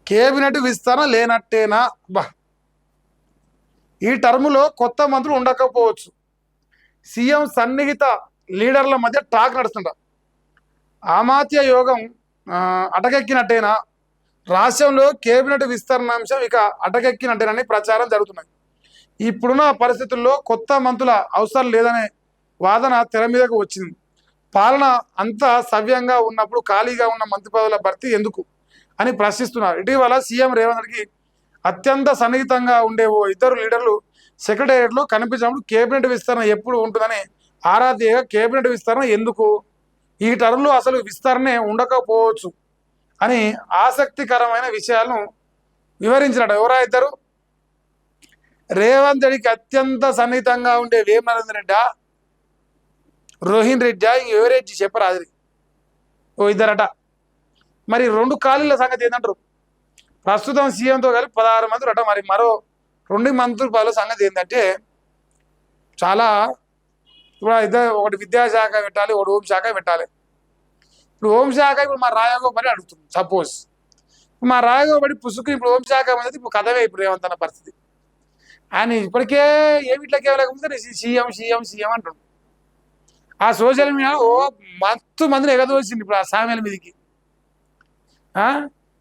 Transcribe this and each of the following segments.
Cabinet విస్తరణ లేనట్టేనా? బా, ఈ టర్ములో కొత్త మంత్రులు ఉండకపోవచ్చు. సీఎం సన్నిహిత లీడర్ల మధ్య టాక్ నడుస్తుంట. అమాత్య యోగం అటకెక్కినట్టేనా? రాష్ట్రంలో కేబినెట్ విస్తరణ అంశం ఇక అటకెక్కినట్టేనని ప్రచారం జరుగుతున్నాయి. ఇప్పుడున్న పరిస్థితుల్లో కొత్త మంత్రుల అవసరం లేదనే వాదన తెర మీదకు వచ్చింది. పాలన అంతా సవ్యంగా ఉన్నప్పుడు ఖాళీగా ఉన్న మంత్రి పదవుల భర్తీ ఎందుకు అని ప్రశ్నిస్తున్నారు. ఇటీవల సీఎం రేవంత్ రెడ్డికి అత్యంత సన్నిహితంగా ఉండే ఓ ఇద్దరు లీడర్లు సెక్రటేరియట్లో కనిపించినప్పుడు కేబినెట్ విస్తరణ ఎప్పుడు ఉంటుందని ఆరాధ్యగా కేబినెట్ విస్తరణ ఎందుకు, ఈ టర్మ్లో అసలు విస్తరణే ఉండకపోవచ్చు అని ఆసక్తికరమైన విషయాలను వివరించినట్టు. ఎవరా ఇద్దరు? రేవంత్ రెడ్డికి అత్యంత సన్నిహితంగా ఉండే వేం నరేందర్ రెడ్డా, రోహిన్ రెడ్డా, ఎవరెడ్డి చెప్పరాదు. ఓ ఇద్దరట. మరి 2 ఖాళీల సంగతి ఏంటంటారు? ప్రస్తుతం సీఎంతో కలిపి 16 మంత్రులు అట. మరి మరో 2 మంత్రుల పదవుల సంగతి ఏంటంటే చాలా ఇప్పుడు ఇద్దరు, ఒకటి విద్యాశాఖ పెట్టాలి, ఒకటి హోంశాఖ పెట్టాలి. ఇప్పుడు హోంశాఖ ఇప్పుడు మా రాయగోపాలి అడుగుతుంది. సపోజ్ మా రాయగోపాలి పుసుకు ఇప్పుడు హోంశాఖ అనేది ఇప్పుడు కథవే ఇప్పుడు ఏమంతన్న పరిస్థితి. ఆయన ఇప్పటికే ఏమిట్లకి ఇవ్వలేకపోతే సీఎం సీఎం సీఎం అంటుండు. ఆ సోషల్ మీడియా ఓ మస్తు మందిని ఎగదోసింది ఇప్పుడు ఆ సామెల మీదకి.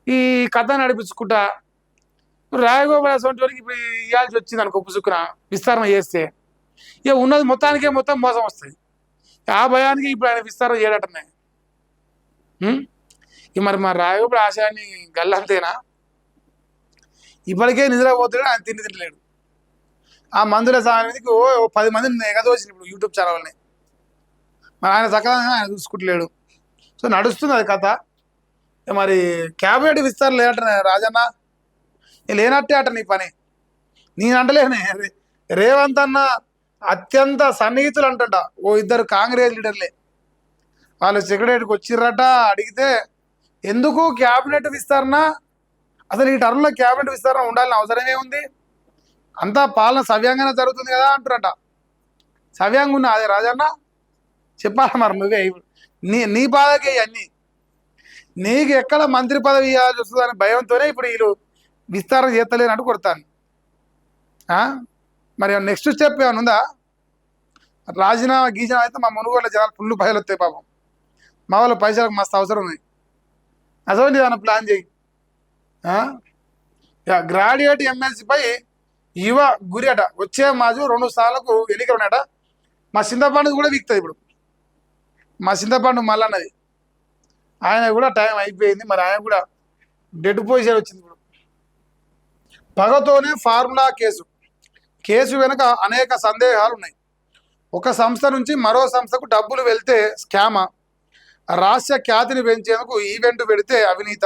ఈ కథ నడిపించుకుంటా రాయగోపాల్ వరకు ఇప్పుడు ఇవ్వాల్సి వచ్చింది అనుకో పుసుకున విస్తరణ చేస్తే ఇక ఉన్నది మొత్తానికే మొత్తం మోసం వస్తుంది. ఆ భయానికి ఇప్పుడు ఆయన విస్తరణ చేయడటనే. మరి మా రాయగోపాల్ ఆశయాన్ని గల్లంతేనా? ఇప్పటికే నిద్రపోతున్నాడు, ఆయన తిండి తినలేడు. ఆ మందుల సాయానికి ఓ 10 మందిని ఎగదోసింది ఇప్పుడు యూట్యూబ్ ఛానల్ని. మరి ఆయన చక్కగా ఆయన చూసుకుంటలేడు. సో నడుస్తుంది అది కథ. మరి క్యాబినెట్ విస్తరణ లేనట్ట రాజన్న, లేనట్టే అట నీ పని. నేనంటలేనే, రేవంత్ అన్న అత్యంత సన్నిహితులు అంటట ఓ ఇద్దరు కాంగ్రెస్ లీడర్లే. వాళ్ళు సెక్రటరీకి వచ్చిర్రట. అడిగితే ఎందుకు క్యాబినెట్ విస్తరణ, అసలు ఈ టర్మ్లో క్యాబినెట్ విస్తరణ ఉండాలని అవసరమే ఉంది, అంతా పాలన సవ్యంగానే జరుగుతుంది కదా అంటారట. సవ్యంగా ఉన్నా అదే రాజన్న చెప్పాలి. మరి నువ్వే నీ బాధకే అన్నీ. నీకు ఎక్కడ మంత్రి పదవి ఇవ్వాల్సి వస్తుందని భయంతోనే ఇప్పుడు వీళ్ళు విస్తరణ చేస్తలేనట్టు కొడతాను. మరి నెక్స్ట్ స్టెప్ ఏమైనా ఉందా? రాజీనామా గీజీనామా అయితే మా మునుగోళ్ళ జనాలు ఫుల్ పైసలు వస్తాయి పాపం. మా వాళ్ళ పైసలకు మస్తు అవసరం ఉంది. అసలు ఏమైనా ప్లాన్ చేయి. గ్రాడ్యుయేట్ ఎమ్మెల్సీపై యువ గురి అట. వచ్చే మాజు 2 సార్లకు ఎన్నికలు ఉన్నాయట. మా చింతపండు కూడా వీక్తుంది ఇప్పుడు. మా చింతపండు మల్లన్నది ఆయన కూడా టైం అయిపోయింది. మరి ఆయన కూడా డెడ్ పొజిషన్ వచ్చింది ఇప్పుడు. పగతోనే ఫార్ములా కేసు వెనుక అనేక సందేహాలు ఉన్నాయి. ఒక సంస్థ నుంచి మరో సంస్థకు డబ్బులు వెళ్తే స్కామా, రాష్ట్ర ఖ్యాతిని పెంచేందుకు ఈవెంట్ పెడితే అవినీత,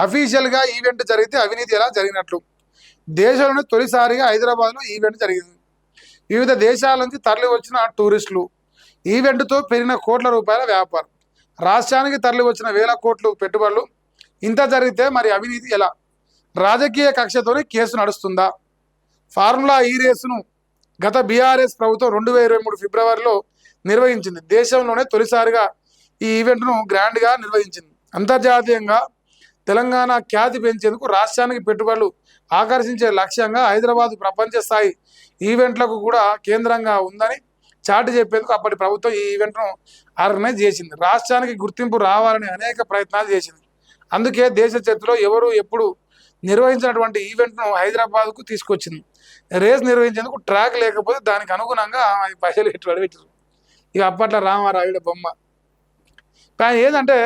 అఫీషియల్గా ఈవెంట్ జరిగితే అవినీతి ఎలా జరిగినట్లు. దేశంలోనే తొలిసారిగా హైదరాబాద్లో ఈవెంట్ జరిగింది. వివిధ దేశాల నుంచి తరలి వచ్చిన టూరిస్టులు, ఈవెంట్తో పెరిగిన కోట్ల రూపాయల వ్యాపారం, రాష్ట్రానికి తరలి వచ్చిన వేల కోట్లు పెట్టుబడులు. ఇంత జరిగితే మరి అవినీతి ఎలా? రాజకీయ కక్షతోనే కేసు నడుస్తుందా? ఫార్ములా ఈ రేసును గత బీఆర్ఎస్ ప్రభుత్వం 2023 ఫిబ్రవరిలో నిర్వహించింది. దేశంలోనే తొలిసారిగా ఈ ఈవెంట్ను గ్రాండ్గా నిర్వహించింది. అంతర్జాతీయంగా తెలంగాణ ఖ్యాతి పెంచేందుకు రాష్ట్రానికి పెట్టుబడులు ఆకర్షించే లక్ష్యంగా హైదరాబాద్ ప్రపంచ స్థాయి ఈవెంట్లకు కూడా కేంద్రంగా ఉందని చాటి చెప్పేందుకు అప్పటి ప్రభుత్వం ఈ ఈవెంట్ను ఆర్గనైజ్ చేసింది. రాష్ట్రానికి గుర్తింపు రావాలని అనేక ప్రయత్నాలు చేసింది. అందుకే దేశ చరిత్రలో ఎవరు ఎప్పుడు నిర్వహించినటువంటి ఈవెంట్ను హైదరాబాద్కు తీసుకొచ్చింది. రేస్ నిర్వహించేందుకు ట్రాక్ లేకపోతే దానికి అనుగుణంగా పైసలు పెట్టుబడి పెట్టారు. ఇక అప్పట్లో రామారాయుడు బొమ్మ. కానీ ఏంటంటే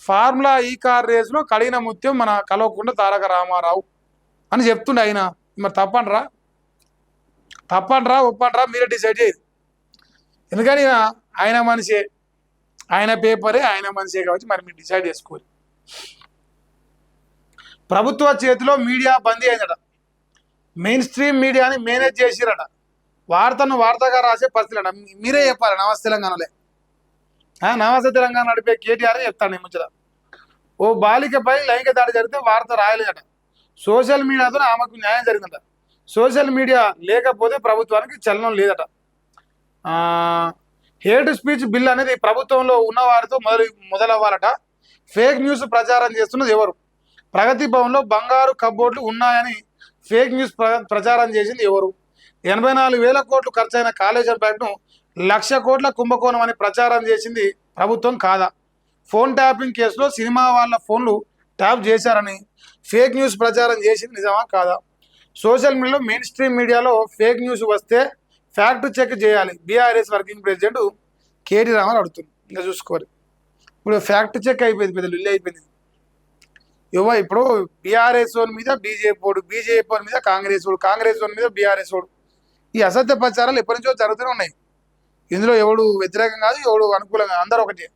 ఫార్ములా ఈ కార్ రేసులో కడిగిన ముత్యం మన కలవకుండా తారక రామారావు అని చెప్తుండే ఆయన. మరి తప్పండ్రా ఒప్పండ్రా మీరే డిసైడ్ చేయదు. ఎందుకని ఆయన మనిషే, ఆయన పేపరే, ఆయన మనిషే కాబట్టి మరి మీరు డిసైడ్ చేసుకోవాలి. ప్రభుత్వ చేతిలో మీడియా బందీ అయిందట. మెయిన్ స్ట్రీమ్ మీడియాని మేనేజ్ చేసిరట. వార్తను వార్తగా రాసే పరిస్థితి అట. మీరే చెప్పాలి. నమస్తే తెలంగాణలే, నమస్తే తెలంగాణ నడిపే కేటీఆర్ చెప్తాను. ఈ ముచ్చట ఓ బాలికపై లైంగిక దాడి జరిగితే వార్త రాయలేదట. సోషల్ మీడియాతో ఆమెకు న్యాయం జరిగిందట. సోషల్ మీడియా లేకపోతే ప్రభుత్వానికి చలనం లేదట. హేట్ స్పీచ్ బిల్ అనేది ప్రభుత్వంలో ఉన్న వారితో మొదలవ్వాలట. ఫేక్ న్యూస్ ప్రచారం చేస్తున్నది ఎవరు? ప్రగతి భవన్లో బంగారు కబ్బోర్డులు ఉన్నాయని ఫేక్ న్యూస్ ప్రచారం చేసింది ఎవరు? 84,000 కోట్లు ఖర్చైన కాళేశ్వరం ప్రాజెక్టును 1,00,000 కోట్ల కుంభకోణం అని ప్రచారం చేసింది ప్రభుత్వం కాదా? ఫోన్ ట్యాపింగ్ కేసులో సినిమా వాళ్ళ ఫోన్లు ట్యాప్ చేశారని ఫేక్ న్యూస్ ప్రచారం చేసింది నిజమా కాదా? సోషల్ మీడియాలో మెయిన్ స్ట్రీమ్ మీడియాలో ఫేక్ న్యూస్ వస్తే ఫ్యాక్ట్ చెక్ చేయాలి. BRS working president KT Rama Rao అడుగుతుంది. ఇంకా చూసుకోవాలి, ఇప్పుడు ఫ్యాక్ట్ చెక్ అయిపోయింది, పెద్ద లిల్లి అయిపోయింది. ఇప్పుడు బీఆర్ఎస్ ఓన్ మీద బీజేపీ ఓడు, బీజేపీ ఓన్ మీద కాంగ్రెస్ ఓడు, కాంగ్రెస్ ఓన్ మీద బీఆర్ఎస్ ఓడు. ఈ అసత్య ప్రచారాలు ఎప్పటి నుంచో జరుగుతూనే ఉన్నాయి. ఇందులో ఎవడు వ్యతిరేకం కాదు, ఎవడు అనుకూలంగా, అందరూ ఒకటి.